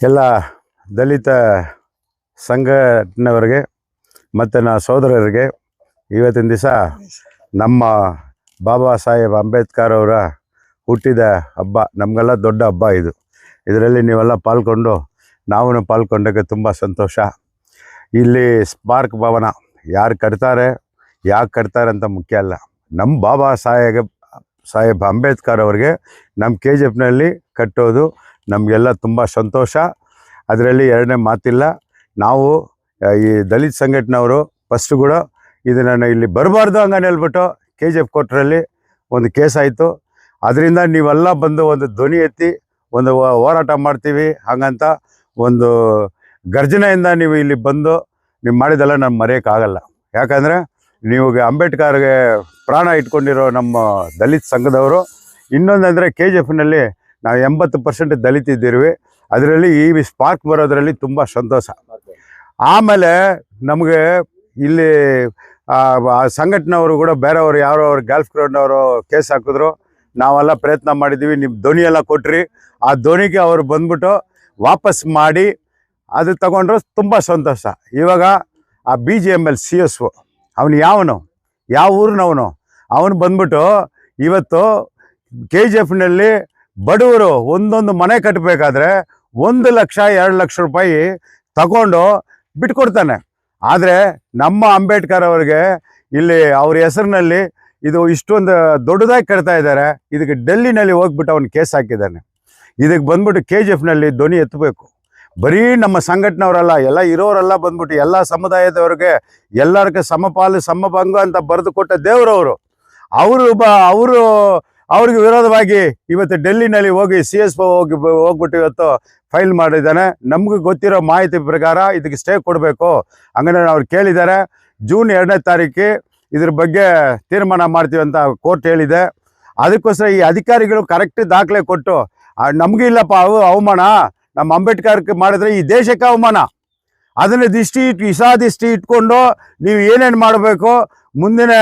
ಎಲ್ಲ ದಲಿತ ಸಂಘಟನೆಯವರಿಗೆ ಮತ್ತು ಸೋದರರಿಗೆ ಇವತ್ತಿನ ದಿವಸ ನಮ್ಮ ಬಾಬಾ ಸಾಹೇಬ್ ಅಂಬೇಡ್ಕರ್ ಅವರ ಹುಟ್ಟಿದ ಹಬ್ಬ. ನಮಗೆಲ್ಲ ದೊಡ್ಡ ಹಬ್ಬ ಇದು. ಇದರಲ್ಲಿ ನೀವೆಲ್ಲ ಪಾಲ್ಗೊಂಡು ನಾವು ಪಾಲ್ಗೊಂಡಾಗ ತುಂಬ ಸಂತೋಷ. ಇಲ್ಲಿ ಸ್ಪಾರ್ಕ್ ಭವನ ಯಾರು ಕಟ್ತಾರೆ, ಯಾಕೆ ಕಟ್ತಾರೆ ಅಂತ ಮುಖ್ಯ ಅಲ್ಲ. ನಮ್ಮ ಬಾಬಾ ಸಾಹೇಬ್ ಅಂಬೇಡ್ಕರ್ ಅವ್ರಿಗೆ ನಮ್ಮ KGFನಲ್ಲಿ ಕಟ್ಟೋದು ನಮಗೆಲ್ಲ ತುಂಬ ಸಂತೋಷ. ಅದರಲ್ಲಿ ಎರಡನೇ ಮಾತಿಲ್ಲ. ನಾವು ಈ ದಲಿತ ಸಂಘಟನೆಯವರು ಫಸ್ಟ್ ಕೂಡ ಇದನ್ನು ಇಲ್ಲಿ ಬರಬಾರ್ದು ಹಂಗನೆ ಹೇಳ್ಬಿಟ್ಟು KGF ಕೋರ್ಟ್ರಲ್ಲಿ ಒಂದು ಕೇಸ್ ಆಯಿತು. ಅದರಿಂದ ನೀವೆಲ್ಲ ಬಂದು ಒಂದು ಧ್ವನಿ ಎತ್ತಿ ಒಂದು ಹೋರಾಟ ಮಾಡ್ತೀವಿ ಹಾಗಂತ ಒಂದು ಗರ್ಜನೆಯಿಂದ ನೀವು ಇಲ್ಲಿ ಬಂದು ನೀವು ಮಾಡಿದೆಲ್ಲ ನಾನು ಮರೆಯೋಕ್ಕಾಗಲ್ಲ. ಯಾಕಂದರೆ ನೀವು ಅಂಬೇಡ್ಕರ್ಗೆ ಪ್ರಾಣ ಇಟ್ಕೊಂಡಿರೋ ನಮ್ಮ ದಲಿತ ಸಂಘದವರು. ಇನ್ನೊಂದಂದರೆ KGFನಲ್ಲಿ ನಾವು 80% ದಲಿತ ಇದ್ದೀವಿ. ಅದರಲ್ಲಿ ಈ ಸ್ಪಾರ್ಕ್ ಬರೋದರಲ್ಲಿ ತುಂಬ ಸಂತೋಷ. ಆಮೇಲೆ ನಮಗೆ ಇಲ್ಲಿ ಸಂಘಟನೆಯವರು ಕೂಡ ಬೇರೆಯವರು ಯಾರೋ ಅವ್ರು ಗಲ್ಫ್ ಗ್ರೌಂಡವರು ಕೇಸ್ ಹಾಕಿದ್ರು. ನಾವೆಲ್ಲ ಪ್ರಯತ್ನ ಮಾಡಿದ್ದೀವಿ, ನಿಮ್ಮ ಧ್ವನಿ ಎಲ್ಲ ಕೊಟ್ರಿ. ಆ ಧ್ವನಿಗೆ ಅವರು ಬಂದ್ಬಿಟ್ಟು ವಾಪಸ್ ಮಾಡಿ ಅದು ತಗೊಂಡ್ರು, ತುಂಬ ಸಂತೋಷ. ಇವಾಗ ಆ BGML CSO ಅವನು ಯಾವ ಊರಿನವನು ಅವನು ಬಂದ್ಬಿಟ್ಟು ಇವತ್ತು KGFನಲ್ಲಿ ಬಡವರು ಒಂದೊಂದು ಮನೆ ಕಟ್ಟಬೇಕಾದ್ರೆ 1 ಲಕ್ಷ 2 ಲಕ್ಷ ರೂಪಾಯಿ ತಗೊಂಡು ಬಿಟ್ಕೊಡ್ತಾನೆ. ಆದರೆ ನಮ್ಮ ಅಂಬೇಡ್ಕರ್ ಅವ್ರಿಗೆ ಇಲ್ಲಿ ಅವ್ರ ಹೆಸರಿನಲ್ಲಿ ಇದು ಇಷ್ಟೊಂದು ದೊಡ್ಡದಾಗಿ ಕಟ್ತಾ ಇದ್ದಾರೆ. ಇದಕ್ಕೆ ಡೆಲ್ಲಿನಲ್ಲಿ ಹೋಗ್ಬಿಟ್ಟು ಅವನು ಕೇಸ್ ಹಾಕಿದ್ದಾನೆ. ಇದಕ್ಕೆ ಬಂದ್ಬಿಟ್ಟು KGFನಲ್ಲಿ ಧ್ವನಿ ಎತ್ತಬೇಕು. ಬರೀ ನಮ್ಮ ಸಂಘಟನೆಯವರಲ್ಲ, ಎಲ್ಲ ಇರೋರೆಲ್ಲ ಬಂದ್ಬಿಟ್ಟು ಎಲ್ಲ ಸಮುದಾಯದವ್ರಿಗೆ ಎಲ್ಲರಿಗೂ ಸಮಪಾಲು ಸಮಭಂಗ ಅಂತ ಬರೆದು ಕೊಟ್ಟ ದೇವರವರು. ಅವ್ರಿಗೆ ವಿರೋಧವಾಗಿ ಇವತ್ತು ಡೆಲ್ಲಿನಲ್ಲಿ ಹೋಗಿ CSO ಹೋಗ್ಬಿಟ್ಟು ಇವತ್ತು ಫೈಲ್ ಮಾಡಿದ್ದಾನೆ. ನಮ್ಗೆ ಗೊತ್ತಿರೋ ಮಾಹಿತಿ ಪ್ರಕಾರ ಇದಕ್ಕೆ ಸ್ಟೇ ಕೊಡಬೇಕು ಹಂಗನೇ ಅವ್ರು ಕೇಳಿದ್ದಾರೆ. ಜೂನ್ 2ನೇ ತಾರೀಕು ಇದ್ರ ಬಗ್ಗೆ ತೀರ್ಮಾನ ಮಾಡ್ತೀವಿ ಅಂತ ಕೋರ್ಟ್ ಹೇಳಿದೆ. ಅದಕ್ಕೋಸ್ಕರ ಈ ಅಧಿಕಾರಿಗಳು ಕರೆಕ್ಟ್ ದಾಖಲೆ ಕೊಟ್ಟು ನಮಗೂ ಇಲ್ಲಪ್ಪ ಅವಮಾನ, ನಮ್ಮ ಅಂಬೇಡ್ಕರ್ಗೆ ಮಾಡಿದ್ರೆ ಈ ದೇಶಕ್ಕೆ ಅವಮಾನ, ಅದನ್ನು ದೃಷ್ಟಿ ಇಟ್ಕೊಂಡು ನೀವು ಏನೇನು ಮಾಡಬೇಕು ಮುಂದಿನ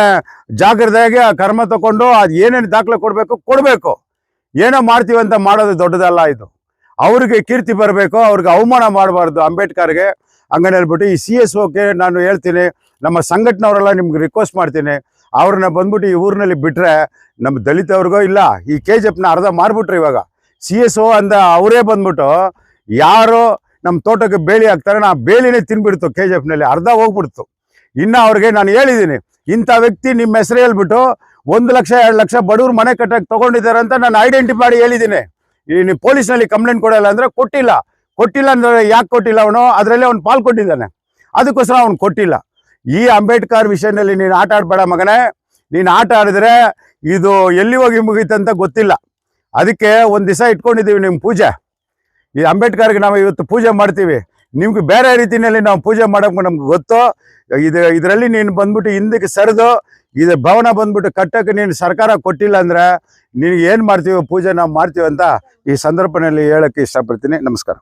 ಜಾಗ್ರತೆಗೆ ಕರ್ಮ ತಗೊಂಡು ಅದು ಏನೇನು ದಾಖಲೆ ಕೊಡಬೇಕು. ಏನೋ ಮಾಡ್ತೀವಿ ಅಂತ ಮಾಡೋದು ದೊಡ್ಡದಲ್ಲ. ಇದು ಅವ್ರಿಗೆ ಕೀರ್ತಿ ಬರಬೇಕು, ಅವ್ರಿಗೆ ಅವಮಾನ ಮಾಡಬಾರ್ದು ಅಂಬೇಡ್ಕರ್ಗೆ ಹಂಗನೆ ಹೇಳ್ಬಿಟ್ಟು ಈ CSOಕ್ಕೆ ನಾನು ಹೇಳ್ತೀನಿ, ನಮ್ಮ ಸಂಘಟನೆಯವರೆಲ್ಲ ನಿಮ್ಗೆ ರಿಕ್ವೆಸ್ಟ್ ಮಾಡ್ತೀನಿ, ಅವ್ರನ್ನ ಬಂದ್ಬಿಟ್ಟು ಈ ಊರಿನಲ್ಲಿ ಬಿಟ್ಟರೆ ನಮ್ಮ ದಲಿತವ್ರಿಗೂ ಇಲ್ಲ. ಈ KGFನ ಅರ್ಧ ಮಾರ್ಬಿಟ್ರು. ಇವಾಗ CSO ಅಂದ ಅವರೇ ಬಂದ್ಬಿಟ್ಟು ಯಾರು ನಮ್ಮ ತೋಟಕ್ಕೆ ಬೇಲಿ ಹಾಕ್ತಾರೆ, ನಾ ಬೇಲಿನೇ ತಿನ್ಬಿಡ್ತು. KGFನಲ್ಲಿ ಅರ್ಧ ಹೋಗ್ಬಿಡ್ತು. ಇನ್ನು ಅವ್ರಿಗೆ ನಾನು ಹೇಳಿದ್ದೀನಿ, ಇಂಥ ವ್ಯಕ್ತಿ ನಿಮ್ಮ ಹೆಸರು ಹೇಳ್ಬಿಟ್ಟು 1 ಲಕ್ಷ 2 ಲಕ್ಷ ಬಡವ್ರು ಮನೆ ಕಟ್ಟಕ್ಕೆ ತೊಗೊಂಡಿದ್ದಾರೆ ಅಂತ ನಾನು ಐಡೆಂಟಿಫೈ ಮಾಡಿ ಹೇಳಿದ್ದೀನಿ. ನೀವು ಪೊಲೀಸ್ನಲ್ಲಿ ಕಂಪ್ಲೇಂಟ್ ಕೊಡಲ್ಲ ಅಂದರೆ ಕೊಟ್ಟಿಲ್ಲ ಅಂದರೆ ಯಾಕೆ ಕೊಟ್ಟಿಲ್ಲ ಅವನು? ಅದರಲ್ಲಿ ಅವ್ನು ಪಾಲ್ ಕೊಟ್ಟಿದ್ದಾನೆ, ಅದಕ್ಕೋಸ್ಕರ ಅವ್ನು ಕೊಟ್ಟಿಲ್ಲ. ಈ ಅಂಬೇಡ್ಕರ್ ವಿಷಯದಲ್ಲಿ ನೀನು ಆಟ ಆಡಬೇಡ ಮಗನೇ. ನೀನು ಆಟ ಆಡಿದ್ರೆ ಇದು ಎಲ್ಲಿ ಹೋಗಿ ಮುಗೀತಂತ ಗೊತ್ತಿಲ್ಲ. ಅದಕ್ಕೆ ಒಂದು ದಿವಸ ಇಟ್ಕೊಂಡಿದ್ದೀವಿ ನಿಮ್ಮ ಪೂಜೆ. ಈ ಅಂಬೇಡ್ಕರ್ಗೆ ನಾವು ಇವತ್ತು ಪೂಜೆ ಮಾಡ್ತೀವಿ. ನಿಮ್ಗೆ ಬೇರೆ ರೀತಿಯಲ್ಲಿ ನಾವು ಪೂಜೆ ಮಾಡೋಕೆ ನಮ್ಗೆ ಗೊತ್ತು. ಇದರಲ್ಲಿ ನೀನು ಬಂದ್ಬಿಟ್ಟು ಹಿಂದಕ್ಕೆ ಸರಿದು ಇದು ಭವನ ಬಂದ್ಬಿಟ್ಟು ಕಟ್ಟಕ್ಕೆ ನೀನು ಸರ್ಕಾರ ಕೊಟ್ಟಿಲ್ಲ ಅಂದರೆ ನೀನು ಏನು ಮಾಡ್ತೀವಿ ಪೂಜೆ ನಾವು ಮಾಡ್ತೀವಿ ಅಂತ ಈ ಸಂದರ್ಭದಲ್ಲಿ ಹೇಳೋಕ್ಕೆ ಇಷ್ಟಪಡ್ತೀನಿ. ನಮಸ್ಕಾರ.